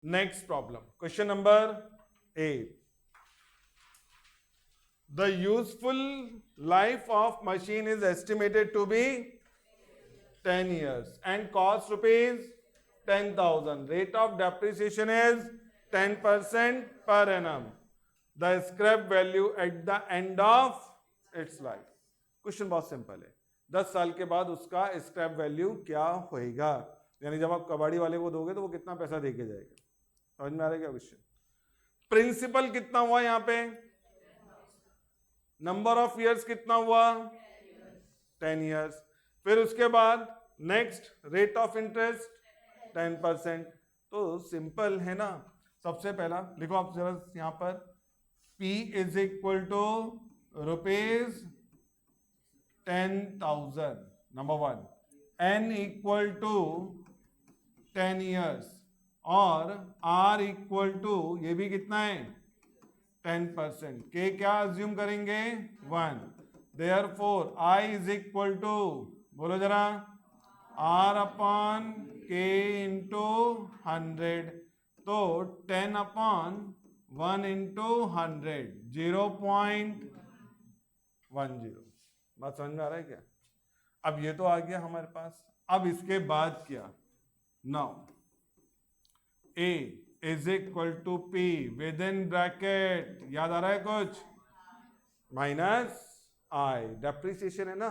Next problem, question number 8. The useful life of machine is estimated to be 10 years and cost rupees 10,000. Rate of depreciation is 10% per annum. The scrap value at the end of its life. Question बहुत simple है, 10 साल के बाद उसका scrap value क्या होएगा, यानी जब आप कबाड़ी वाले को दोगे तो वो कितना पैसा देके जाएगा। समझ में आ रहा है क्या क्वेश्चन? प्रिंसिपल कितना हुआ यहाँ पे, नंबर ऑफ इयर्स कितना हुआ, 10 इयर्स। फिर उसके बाद नेक्स्ट रेट ऑफ इंटरेस्ट 10%। तो सिंपल है ना। सबसे पहला लिखो आप जरा यहां पर, P is equal to rupees 10,000, number 1, N equal to 10 years और R इक्वल टू ये भी कितना है 10%। के क्या अज्यूम करेंगे 1, therefore I is equal to, बोलो जरा, R अपॉन K इंटू 100। तो 10 अपॉन 1 इंटू 100, 0.10। बात समझ में आ रहा है क्या? अब ये तो आ गया हमारे पास। अब इसके बाद क्या, now A is equal to P within bracket, याद आ रहा है कुछ, माइनस I, डेप्रिसिएशन है ना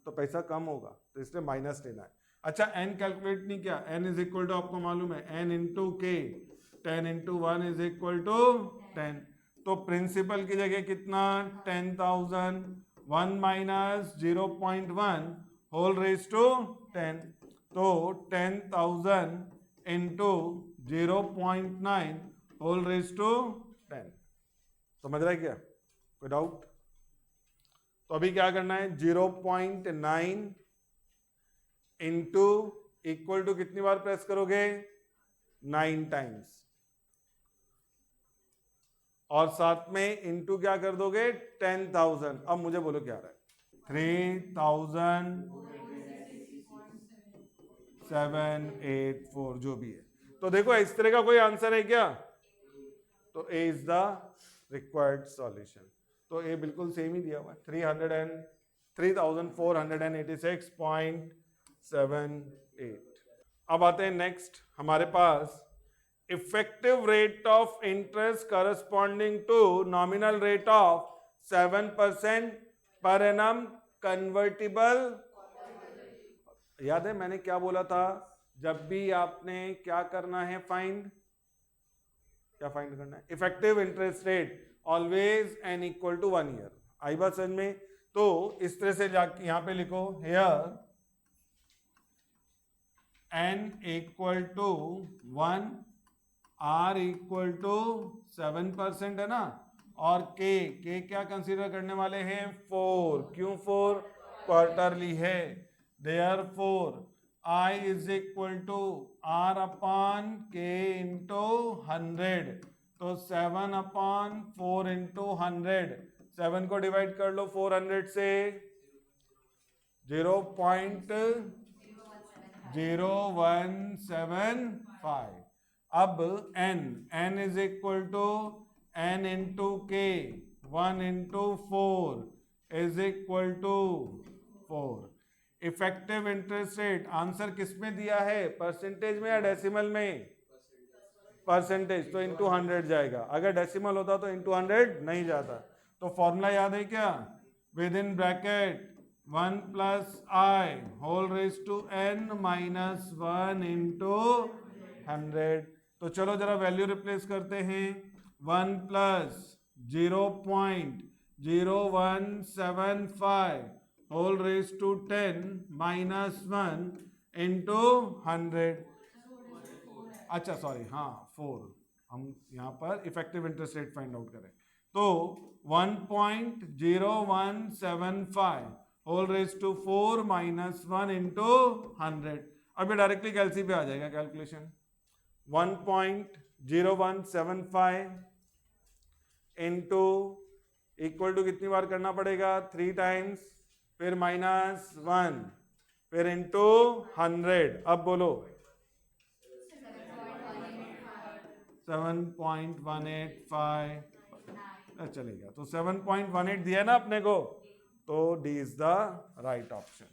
तो पैसा कम होगा तो इसलिए माइनस लेना है। अच्छा n कैलकुलेट नहीं किया, n इज इक्वल टू आपको मालूम है n इंटू के, 10 इंटू 1 इज इक्वल टू 10। तो प्रिंसिपल की जगह कितना 10,000, 1 माइनस 0.1 होल रेज टू 10। तो 10,000 इंटू 0.9 होल रेज टू 10। समझ रहा है क्या, कोई डाउट? तो अभी क्या करना है, 0.9 इंटू इक्वल टू कितनी बार प्रेस करोगे, 9 टाइम्स, और साथ में इंटू क्या कर दोगे 10,000। अब मुझे बोलो क्या आ रहा है, 3,784 जो भी है। तो देखो इस तरह का कोई आंसर है क्या, तो ए इज द रिक्वायर्ड सॉल्यूशन। तो ए बिल्कुल सेम ही दिया हुआ है, 3,486.78। अब आते हैं नेक्स्ट हमारे पास, effective rate of interest corresponding to nominal rate of 7% per annum convertible. याद है मैंने क्या बोला था, जब भी आपने क्या करना है फाइंड, क्या फाइंड करना है, effective interest rate always an equal to 1 year. आई बात समझ में? तो इस तरह से जाके यहां पे लिखो, here n equal to 1, R equal to 7% है ना, और K क्या कंसीडर करने वाले हैं 4। क्यों 4? क्वार्टरली है। Therefore I is equal to R upon K into 100। तो 7 अपॉन 4 इंटू 100, 7 को डिवाइड कर लो 400 से, 0.0175। अब n is equal to n into K, 1 into 4 is equal to 4। Effective interest rate answer किस में दिया है, परसेंटेज में या डेसिमल में? परसेंटेज, तो इंटू 100 जाएगा। अगर डेसिमल होता तो इंटू 100 नहीं जाता। तो फॉर्मूला याद है क्या, within bracket 1 plus I whole raise to n minus 1 into 100। तो चलो जरा वैल्यू रिप्लेस करते हैं, 1 plus 0.0175 whole raise to 10 minus 1 into 100। अच्छा सॉरी, हाँ 4, हम यहाँ पर effective interest rate find out करें। तो 1.0175 whole raise to 4 minus 1 into 100। अब ये डायरेक्टली कैलसी पे आ जाएगा कैलकुलेशन। 1.0175 इंटू इक्वल टू कितनी बार करना पड़ेगा, 3 टाइम्स, फिर माइनस 1, फिर इंटू 100। अब बोलो 7.185 चलेगा। तो 7.18 दिया ना अपने को, तो D is the right option.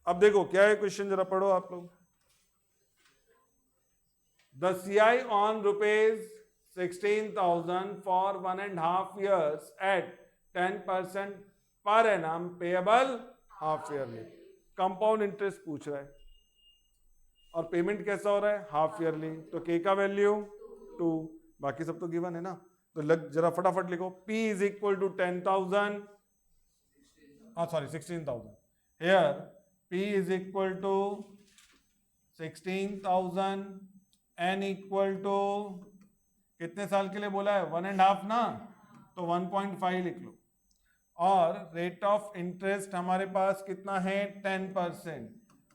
अब देखो क्या है क्वेश्चन, जरा पढ़ो आप लोग। The CI on rupees 16,000 for 1.5 years at 10% per annum payable half yearly। Compound interest पूछ रहा है और पेमेंट कैसा हो रहा है, हाफ ईयरली। तो के का वैल्यू 2, बाकी सब तो गिवन है ना। तो जरा फटाफट लिखो, P is equal to 10,000, sorry 16,000। Here P is equal to 16,000, N equal to कितने साल के लिए बोला है, 1.5 ना, तो 1.5 लिख लो। और रेट ऑफ इंटरेस्ट हमारे पास कितना है, 10%।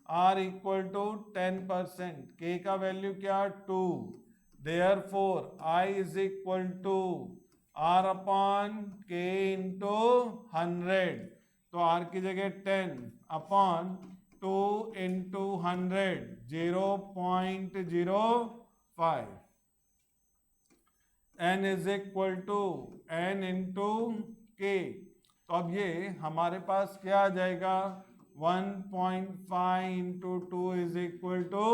R इक्वल टू 10%, K का वैल्यू क्या, 2। Therefore I is equal to R upon K into 100। तो R की जगह 10 upon 2 into 100, 0.05। N is equal to N into K। तो अब ये हमारे पास क्या आ जाएगा, 1.5 into 2 is equal to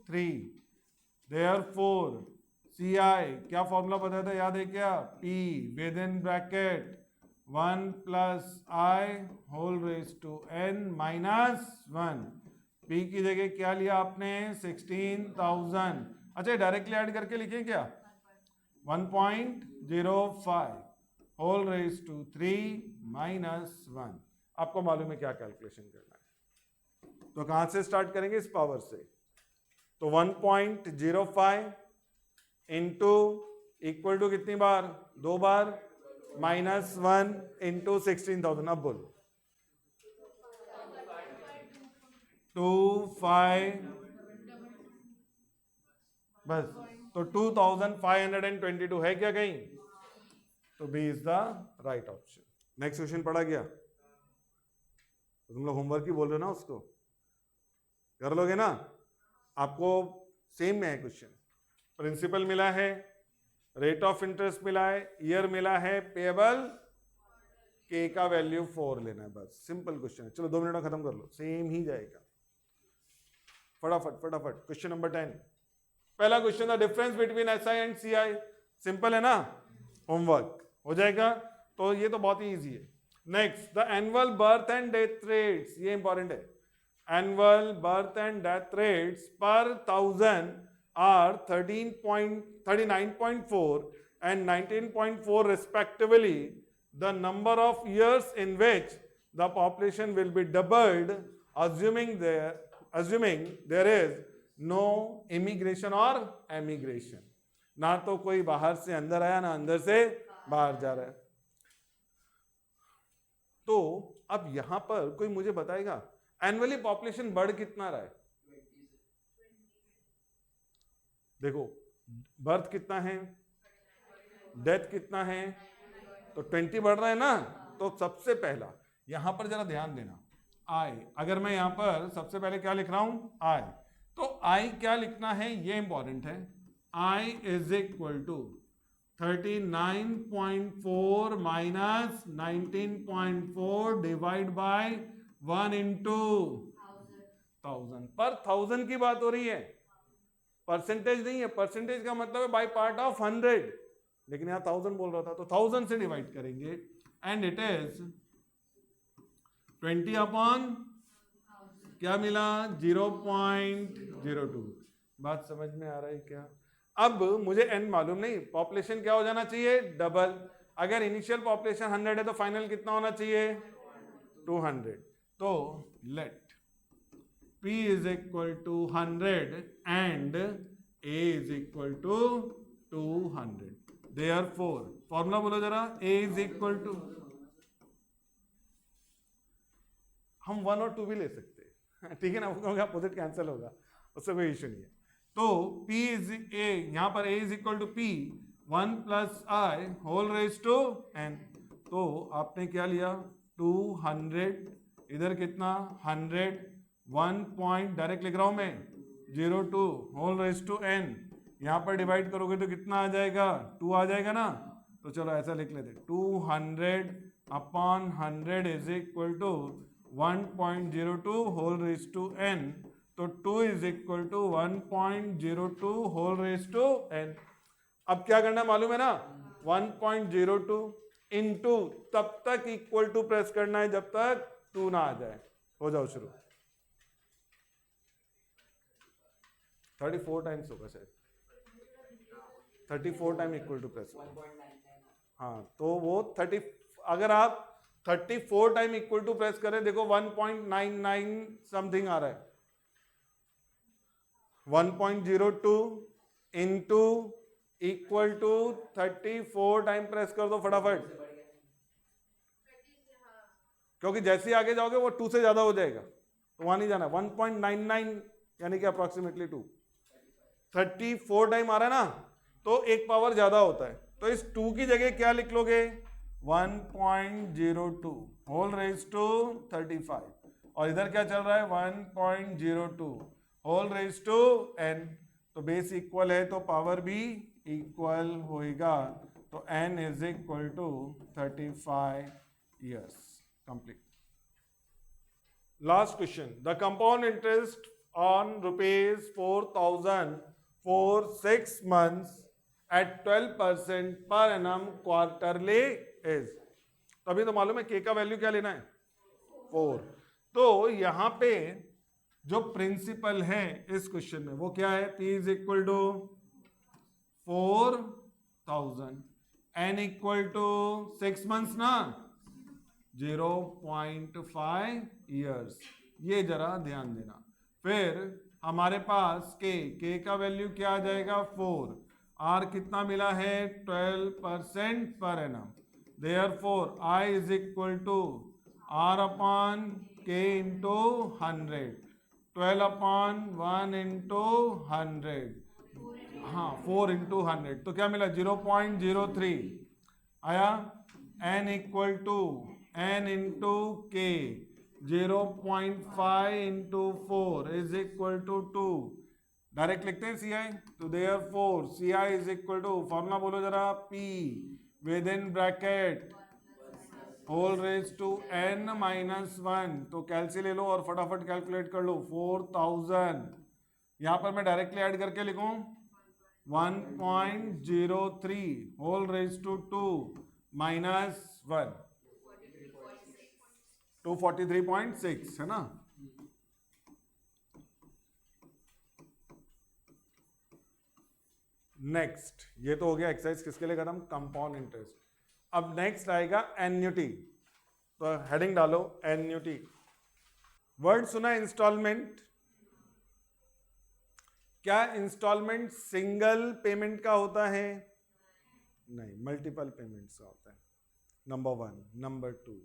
3। Therefore CI क्या फॉर्मूला बताया था, याद है क्या, P within bracket 1 plus I whole raise to N minus 1। P की जगह क्या लिया आपने, 16,000। अच्छा डायरेक्टली ऐड करके लिखें क्या, 1.05 होल रेज टू 3 माइनस 1। आपको मालूम है क्या कैलकुलेशन करना है, तो कहां से स्टार्ट करेंगे, इस पावर से। तो 1.05 इंटू इक्वल टू कितनी बार, 2 बार, माइनस 1 इंटू 16,000। अब बोलो 25, बस। तो 2522 है क्या कहीं, तो B is the right option. Next question पढ़ा गया, तो तुम लोग होमवर्क ही बोल रहे हो ना, उसको कर लोगे ना। आपको सेम में है क्वेश्चन, प्रिंसिपल मिला है, रेट ऑफ इंटरेस्ट मिला है, ईयर मिला है, पेएबल के का वैल्यू 4 लेना है, बस सिंपल क्वेश्चन है। चलो 2 मिनट में खत्म कर लो, सेम ही जाएगा। फटाफट फटाफट क्वेश्चन नंबर 10। पहला क्वेश्चन था difference between SI and CI, simple है ना, होमवर्क हो जाएगा। तो ये तो बहुत ही इजी है। Next, the annual birth and death rates, ये इंपॉर्टेंट है। Annual birth and death rates पर 1000 are 39.4 and 19.4 respectively. The number of years in which the population will be doubled, assuming there is no immigration or emigration. ना तो कोई बाहर से अंदर आया, ना अंदर से बाहर जा रहा है। तो अब यहां पर कोई मुझे बताएगा एनुअली पॉपुलेशन बढ़ कितना रहा है। देखो बर्थ कितना है, डेथ कितना है, तो 20 बढ़ रहा है ना। तो सबसे पहला यहां पर जरा ध्यान देना, आई, अगर मैं यहां पर सबसे पहले क्या लिख रहा हूं, आई, तो आई क्या लिखना है ये इंपॉर्टेंट है। I is equal to 39.4 minus 19.4 divide by 1 into 1000। पर 1000 की बात हो रही है, परसेंटेज नहीं है। परसेंटेज का मतलब है बाय पार्ट ऑफ 100, लेकिन यहां 1000 बोल रहा था, तो 1000 से डिवाइड करेंगे एंड इट इज 20 अपॉन क्या मिला, 0.02। बात समझ में आ रहा है क्या। अब मुझे n मालूम नहीं, पॉपुलेशन क्या हो जाना चाहिए, डबल। अगर इनिशियल पॉपुलेशन 100 है तो फाइनल कितना होना चाहिए, 200। तो let P is equal to 100 and A is equal to 200। Therefore formula बोलो जरा, A इज इक्वल टू, हम 1 और 2 भी ले सकते हैं, ठीक है ना, अपोजिट कैंसिल होगा, उससे कोई इश्यू नहीं है। तो P इज A, यहां पर A is equal to P 1 plus I whole raise to N। तो आपने क्या लिया, 200, इधर कितना 100, 1 पॉइंट डायरेक्ट लिख रहा हूं मैं, 02 होल रेज टू N यहाँ पर डिवाइड करोगे तो कितना आ जाएगा, 2 आ जाएगा ना। तो चलो ऐसा लिख लेते, 200 upon 100 is equal to 1.02 whole raise to n। तो 2 is equal to 1.02 whole raise to n। अब क्या करना मालूम है ना, 1.02 इंटू तब तक इक्वल टू प्रेस करना है जब तक 2 ना आ जाए। हो जाओ शुरू। 34 टाइम्स होगा शायद, 34 टाइम इक्वल टू प्रेस। हाँ तो वो 30, अगर आप 34 टाइम इक्वल टू प्रेस करें, देखो 1.99 समथिंग आ रहा है। 1.02 into equal to 34 time press कर दो फटाफट, क्योंकि जैसे ही आगे जाओगे वो 2 से ज्यादा हो जाएगा, तो वहां नहीं जाना। 1.99 यानी कि अप्रोक्सीमेटली 2, 34 टाइम आ रहा है ना, तो एक पावर ज्यादा होता है। तो इस 2 की जगह क्या लिख लोगे, 1.02 होल रेज टू 35, और इधर क्या चल रहा है 1.02 होल रेज टू n। तो बेस इक्वल है तो पावर भी इक्वल होएगा, तो n is equal to 35 years complete। Last question, the compound interest on rupees 4,000 for 6 months at 12% per annum quarterly is। तो अभी तो मालूम है k का वैल्यू क्या लेना है, 4। तो यहां पे जो प्रिंसिपल है इस क्वेश्चन में वो क्या है, p is equal to 4,000, n equal to 6 months ना, 0.5 years। ये जरा ध्यान देना। फिर हमारे पास k का वैल्यू क्या आ जाएगा 4, r कितना मिला है 12% per annum, therefore i is equal to r upon k into 100, 12 upon 1 into 100, हाँ 4 इंटू 100, तो क्या मिला 0.03 आया। n equal to n into k, 0.5 into 4 is equal to 2। Direct लिखते हैं सी आई, तो therefore C I is equal to, formula बोलो जरा, p within bracket whole raise to n minus 1। तो कैलसी ले लो और फटाफट कैलकुलेट कर लो, 4000 यहां पर मैं डायरेक्टली ऐड करके लिखूं 1.03 होल रेज टू 2 माइनस 1, 243.6 है ना। नेक्स्ट, ये तो हो गया एक्सरसाइज किसके लिए खत्म, कंपाउंड इंटरेस्ट। अब नेक्स्ट आएगा एन्युटी, तो हेडिंग डालो एन्युटी। वर्ड सुना इंस्टॉलमेंट, क्या इंस्टॉलमेंट सिंगल पेमेंट का होता है, नहीं, मल्टीपल पेमेंट्स का होता है, नंबर 1। नंबर 2,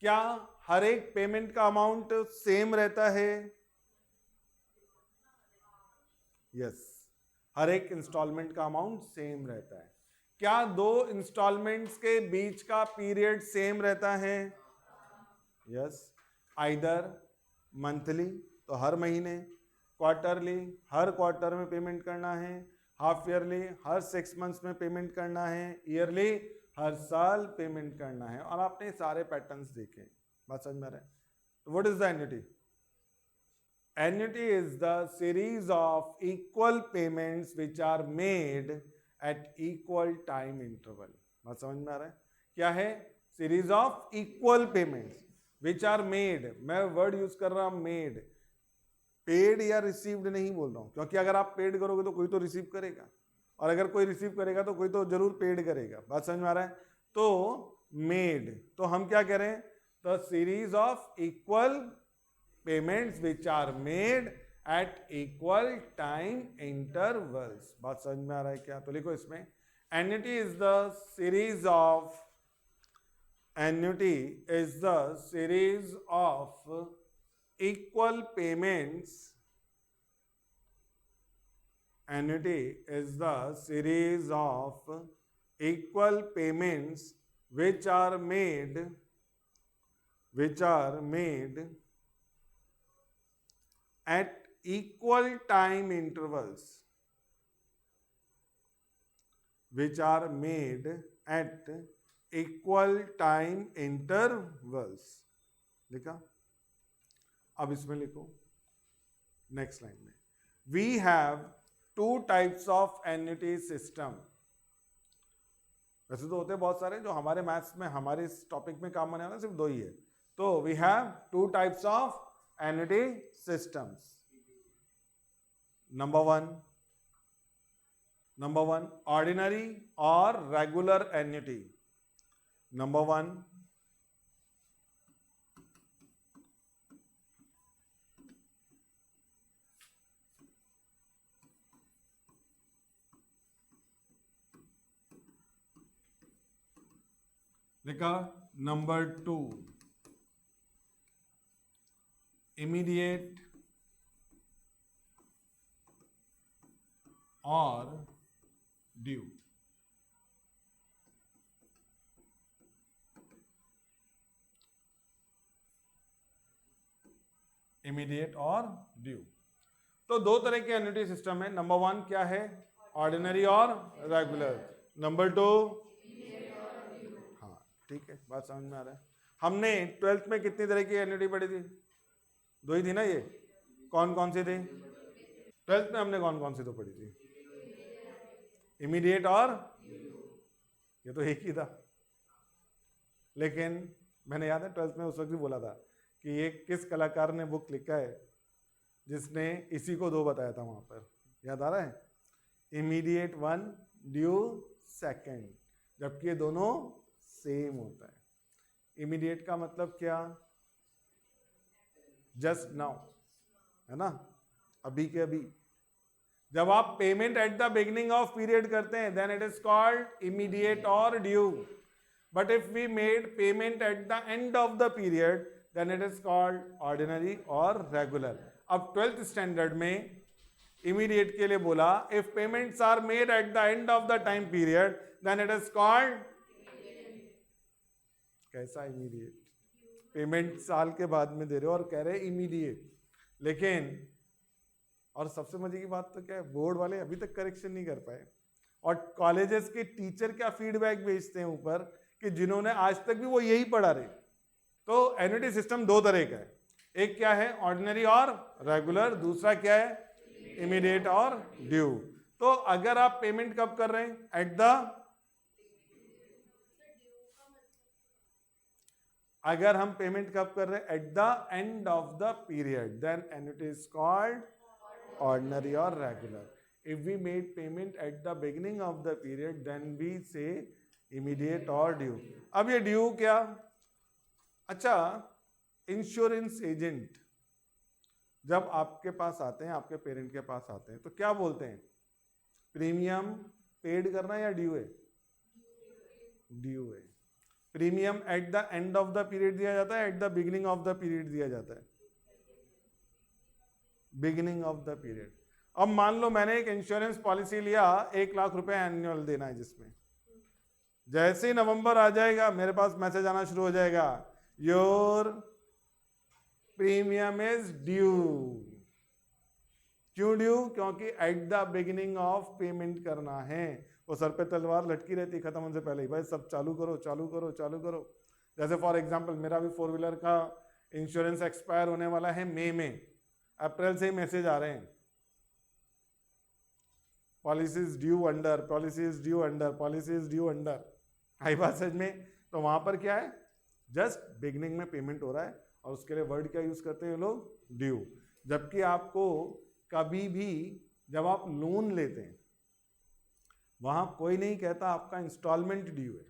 क्या हर एक पेमेंट का अमाउंट सेम रहता है, यस, हर एक इंस्टॉलमेंट का अमाउंट सेम रहता है। क्या 2 इंस्टॉलमेंट्स के बीच का पीरियड सेम रहता है, यस, आइदर मंथली तो हर महीने, क्वार्टरली हर क्वार्टर में पेमेंट करना है, हाफ ईयरली हर 6 मंथ्स में पेमेंट करना है, ईयरली हर साल पेमेंट करना है। और आपने सारे पैटर्न्स देखे, बात समझ में आ रहा है। तो what is the annuity? Annuity is the series of equal payments which are made at equal time interval। बात समझ में आ रहा है, क्या है, series of equal payments which are made, मैं वर्ड यूज कर रहा हूं मेड, पेड या रिसीव्ड नहीं बोल रहा हूं, क्योंकि अगर आप पेड करोगे तो कोई तो रिसीव करेगा, और अगर कोई रिसीव करेगा तो कोई तो जरूर पेड करेगा। बात समझ में आ रहा है। तो मेड, तो हम क्या कह रहे हैं, the series of equal payments which are made at equal time intervals। बात समझ में आ रहा है क्या? तो लिखो इसमें, annuity is the series of, annuity is the series of equal payments, annuity is the series of equal payments which are made at equal time intervals, which are made at equal time intervals. लिखा? अब इसमें लिखो next line में, we have two types of annuity system. वैसे तो होते बहुत सारे, जो हमारे मैथ्स में हमारे इस टॉपिक में काम आने वाला सिर्फ दो ही है. तो we have two types of annuity systems. Number one ordinary और रेगुलर एन्युटी. नंबर वन लिखा. नंबर टू इमीडिएट और ड्यू. इमीडिएट और ड्यू. तो दो तरह के एन्युटी सिस्टम है. नंबर वन क्या है? ऑर्डिनरी और रेगुलर. नंबर टू, हाँ ठीक है, बात समझ में आ रहा है. हमने 12th में कितनी तरह की एन्युटी पढ़ी थी? दो ही थी ना. ये कौन कौन सी थी? 12th में हमने कौन कौन सी तो पढ़ी थी? इमीडिएट और ये तो एक ही था. लेकिन मैंने याद है 12th में उस वक्त भी बोला था कि ये किस कलाकार ने बुक लिखा है जिसने इसी को दो बताया था वहां पर. याद आ रहा है? Immediate one, due second. जबकि ये दोनों सेम होता है. इमीडिएट का मतलब क्या? जस्ट नाउ, है ना, अभी के अभी. जब आप payment at the beginning of period करते हैं then it is called immediate और due. But if we made payment at the end of the period then it is called ordinary और रेगुलर. अब 12th स्टैंडर्ड में immediate के लिए बोला, if payments are made at the end of the time period then it is called. कैसा immediate? Payment साल के बाद में दे रहे हो और कह रहे इमीडिएट. लेकिन और सबसे मजे की बात तो क्या है, बोर्ड वाले अभी तक करेक्शन नहीं कर पाए. और कॉलेजेस के टीचर क्या फीडबैक भेजते हैं ऊपर कि जिन्होंने आज तक भी वो यही पढ़ा रहे. तो एन्युटी सिस्टम दो तरह का है. एक क्या है? ऑर्डिनरी और रेगुलर. दूसरा क्या है? इमीडिएट और ड्यू. तो अगर आप पेमेंट कब कर रहे हैं? एट द, अगर हम पेमेंट कब कर रहे हैं? At the end of the period then annuity is called ordinary और regular. If we made payment at the beginning of the period then we say immediate और ड्यू. अब ये ड्यू क्या? अच्छा, इंश्योरेंस एजेंट जब आपके पास आते हैं, आपके पेरेंट के पास आते हैं, तो क्या बोलते हैं? प्रीमियम पेड करना या ड्यू है? ड्यू है. Premium eight the end of the period दिया जाता है, eight the beginning of the period दिया जाता है? Beginning of the period. अब मान लो मैंने एक इंश्योरेंस पॉलिसी लिया, 1 लाख रुपए एनुअल देना है, जिसमें जैसे ही नवंबर आ जाएगा मेरे पास मैसेज आना शुरू हो जाएगा, योर प्रीमियम इज ड्यू. क्यों ड्यू? क्योंकि eight the beginning of payment करना है. वो सर पे तलवार लटकी रहती खत्म होने से पहले ही, भाई सब चालू करो चालू करो चालू करो. जैसे फॉर एग्जांपल मेरा भी 4 व्हीलर का इंश्योरेंस एक्सपायर होने वाला है मई में. अप्रैल से ही मैसेज आ रहे हैं, policies due under, policies due under, policies due under. आई बात समझ में? तो वहां पर क्या है? जस्ट बिगिनिंग में पेमेंट हो रहा है और उसके लिए वर्ड क्या यूज करते हैं लोग? ड्यू. जबकि आपको कभी भी जब आप लोन लेते हैं वहां कोई नहीं कहता आपका इंस्टॉलमेंट ड्यू है,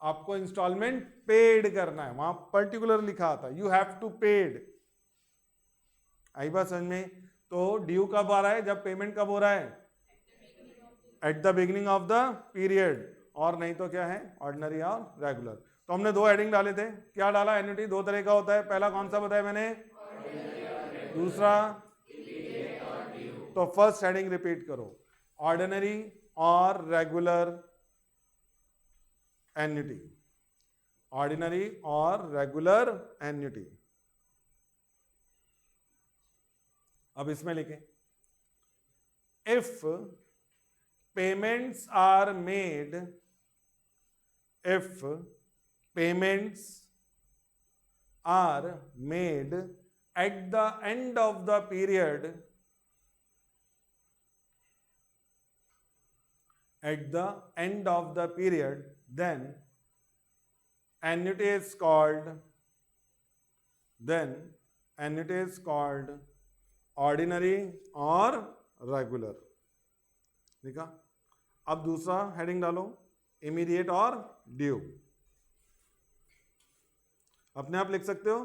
आपको इंस्टॉलमेंट पेड करना है. वहां पर्टिकुलर लिखा आता है, यू हैव टू पेड. आई बात समझ में? तो ड्यू कब आ रहा है? जब पेमेंट कब हो रहा है? Eight the beginning of the period. और नहीं तो क्या है? ऑर्डिनरी और रेगुलर. तो हमने दो हेडिंग डाले थे. क्या डाला? एन्युटी दो तरह का होता है. पहला कौन सा बताया मैंने? दूसरा. तो फर्स्ट हेडिंग रिपीट करो, ऑर्डिनरी और रेगुलर एन्युटी. ऑर्डिनरी और रेगुलर एन्युटी. अब इसमें लिखें, if payments are made if payments are made at the end of the period, at the end of the period, then annuity is called, then annuity is called ordinary और regular. ठीक है. अब दूसरा heading डालो, immediate और due. अपने आप लिख सकते हो.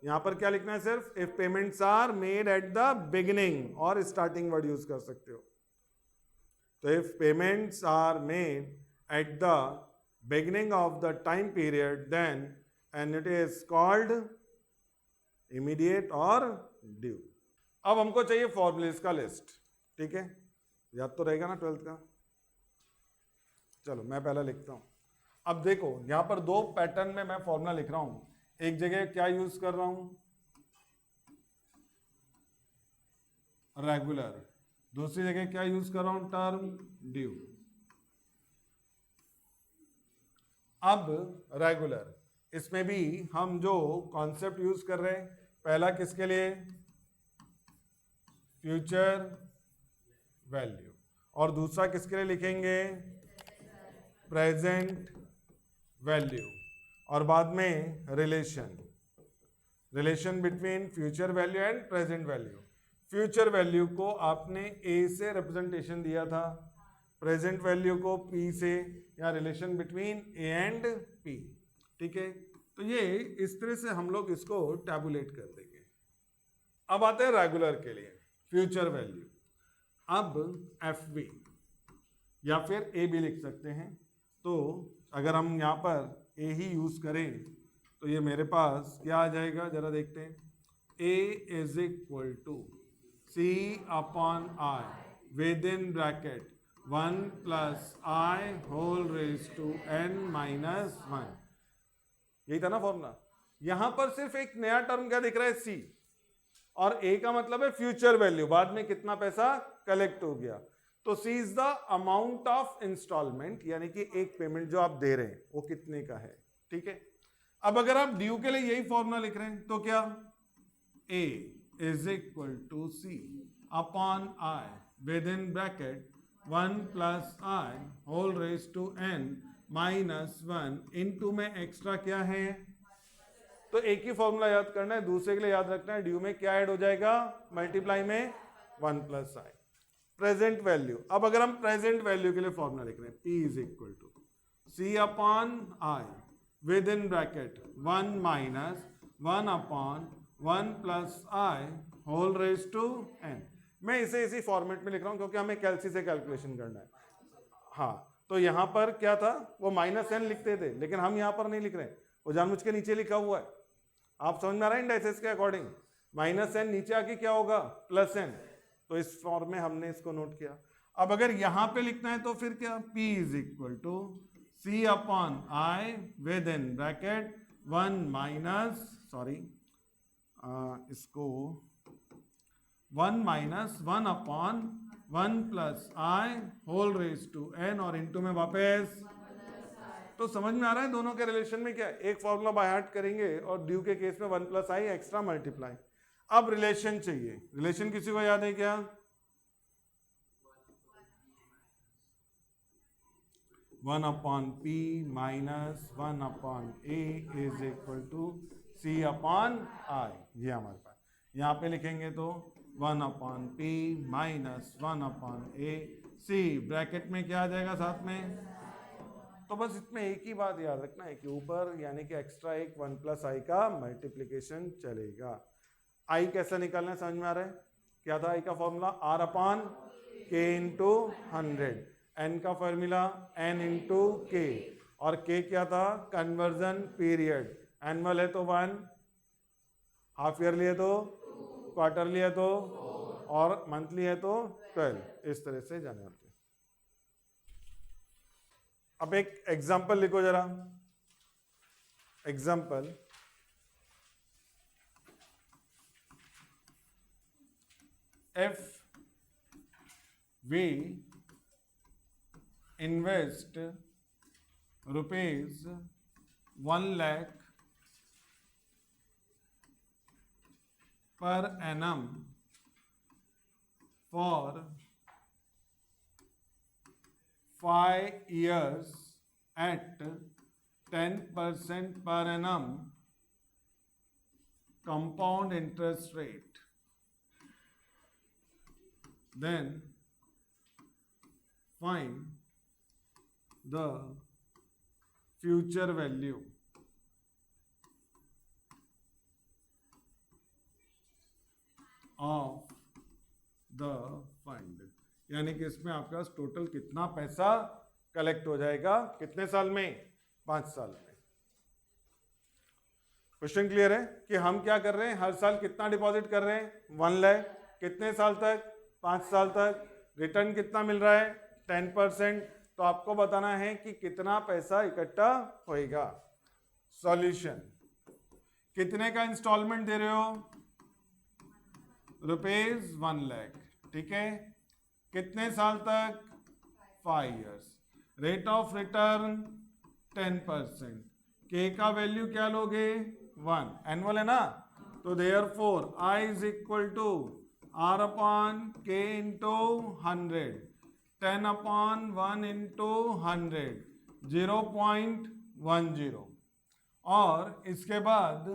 यहां पर क्या लिखना है? सिर्फ if payments are made at the beginning, और स्टार्टिंग वर्ड यूज कर सकते हो. तो if payments are made at the beginning of the time period, then annuity is called immediate और ड्यू. अब हमको चाहिए फॉर्मूलेस का लिस्ट. ठीक है, याद तो रहेगा ना 12th का. चलो मैं पहला लिखता हूं. अब देखो यहां पर दो पैटर्न में मैं फॉर्मूला लिख रहा हूं. एक जगह क्या यूज कर रहा हूं? रेगुलर. दूसरी जगह क्या यूज कर रहा हूं? Term due. अब रेगुलर, इसमें भी हम जो कॉन्सेप्ट यूज कर रहे हैं, पहला किसके लिए? Future value. और दूसरा किसके लिए लिखेंगे? Present value. और बाद में relation, relation between future value and present value. Future value को आपने ए से रिप्रेजेंटेशन दिया था, प्रेजेंट वैल्यू को पी से, या relation between A and P. ठीक है, तो ये इस तरह से हम लोग इसको टैबुलेट कर देंगे. अब आते हैं रेगुलर के लिए, फ्यूचर वैल्यू. अब एफ बी या फिर ए भी लिख सकते हैं. तो अगर हम यहाँ पर ए ही यूज करें तो ये मेरे पास क्या आ जाएगा, जरा देखते हैं. A is equal to C upon I within bracket 1 plus I whole raise to n minus 1. यही था ना फॉर्मूला. यहां पर सिर्फ एक नया टर्म क्या दिख रहा है? सी. और ए का मतलब है फ्यूचर वैल्यू, बाद में कितना पैसा कलेक्ट हो गया. तो C is the amount of instalment, यानी कि एक पेमेंट जो आप दे रहे हैं वो कितने का है. ठीक है. अब अगर आप ड्यू के लिए यही फॉर्मूला लिख रहे हैं तो क्या? A is equal to C upon I within bracket 1 plus I whole raise to n minus 1 into में एक्स्ट्रा क्या है? तो एक ही फॉर्मूला याद करना है, दूसरे के लिए याद रखना है. ड्यू में क्या ऐड हो जाएगा? मल्टीप्लाई में 1 प्लस आई. Present value. अब अगर हम प्रेजेंट वैल्यू के लिए फॉर्मूला लिख रहे हैं, P is equal to C upon I within bracket 1 minus 1 upon 1 plus I whole raise to n. मैं इसे इसी फॉर्मेट में लिख रहा हूं क्योंकि हमें कैलसी से कैलकुलेशन करना है. हाँ, तो यहां पर क्या था? वो माइनस n लिखते थे, लेकिन हम यहां पर नहीं लिख रहे हैं, वो जानबूझ के नीचे लिखा हुआ है. आप समझ में आ रहा है? इंडाइसेस के अकॉर्डिंग माइनस n नीचे आके क्या होगा? Plus n. तो इस फॉर्म में हमने इसको नोट किया. अब अगर यहां पे लिखना है तो फिर क्या? P is equal to C upon I within bracket 1 minus, sorry इसको 1 minus 1 upon 1 plus I whole raise to n, और इनटू में वापस. तो समझ में आ रहा है दोनों के रिलेशन में क्या? एक फॉर्मूला बाय हार्ट करेंगे और ड्यू के केस में 1 प्लस आई एक्स्ट्रा मल्टीप्लाई. अब रिलेशन चाहिए. रिलेशन किसी को याद है क्या? 1 upon P minus 1 upon A is equal to C upon I. ये हमारे पास यहाँ पे लिखेंगे तो 1 upon P minus 1 upon A C. Bracket में क्या आ जाएगा साथ में? तो बस इसमें एक ही बात याद रखना है कि ऊपर यानी कि एक्स्ट्रा एक 1 प्लस आई का मल्टीप्लीकेशन चलेगा. आई कैसा निकालना है समझ में आ रहा है? क्या था आई का फॉर्मूला? आर अपॉन के इंटू 100. एन का फॉर्मूला एन इंटू के, और के क्या था? Conversion period. एनुअल है तो 1, हाफ ईयरली है तो, क्वार्टरली है तो, और मंथली है तो 12. इस तरह से जाने वाले. अब एक एग्जाम्पल लिखो जरा. Example, if we invest rupees 1 lakh per annum for 5 years at 10% per annum compound interest rate, then find the future value of the fund. यानी कि इसमें आपके पास टोटल कितना पैसा कलेक्ट हो जाएगा, कितने साल में? 5 साल में। क्वेश्चन क्लियर है कि हम क्या कर रहे हैं, हर साल कितना डिपॉजिट कर रहे हैं? 1 लाख। कितने साल तक? 5 साल तक। रिटर्न कितना मिल रहा है? 10%। तो आपको बताना है कि कितना पैसा इकट्ठा होएगा। सॉल्यूशन, कितने का इंस्टॉलमेंट दे रहे हो? ₹1 लाख। ठीक है, कितने साल तक? 5 years। Rate of return 10%। के का वैल्यू क्या लोगे? 1। एनुअल है ना, तो therefore I is equal to R upon K into 100, 10 upon 1 into 100, 0.10। और इसके बाद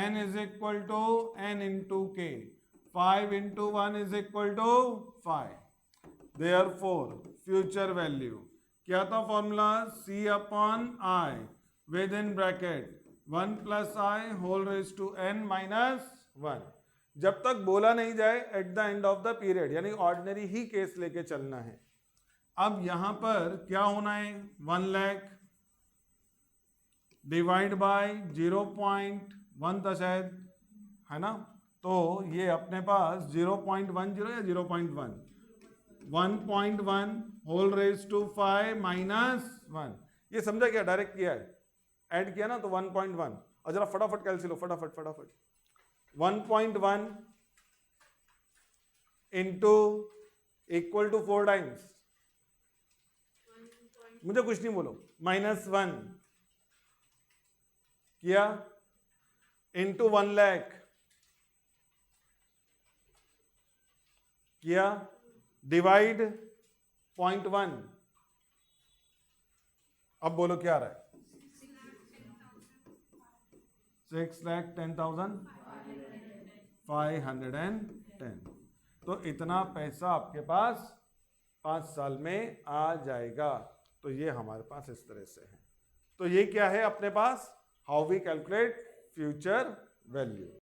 N is equal to N into K, 5 into 1 is equal to 5। Therefore future value क्या था formula? C upon I within bracket 1 plus I whole raise to n minus 1। जब तक बोला नहीं जाए at the end of the period, यानी ordinary ही case लेके चलना है। अब यहां पर क्या होना है? 1 लाख डिवाइड बाय 0.1 था शायद, है ना? तो ये अपने पास 0.10 या 0.1, 1.1 होल रेज टू 5 माइनस 1। ये समझा क्या? डायरेक्ट किया है, ऐड किया ना, तो 1.1। और जरा फटाफट कैलसी लो, फटाफट। 1.1 इंटू इक्वल टू 4 टाइम्स, मुझे कुछ नहीं बोलो, -1 किया इंटू 1 लाख किया, डिवाइड 0.1। अब बोलो क्या आ रहा है? 6,10,510। तो इतना पैसा आपके पास 5 साल में आ जाएगा। तो ये हमारे पास इस तरह से है। तो ये क्या है अपने पास? How we calculate future value.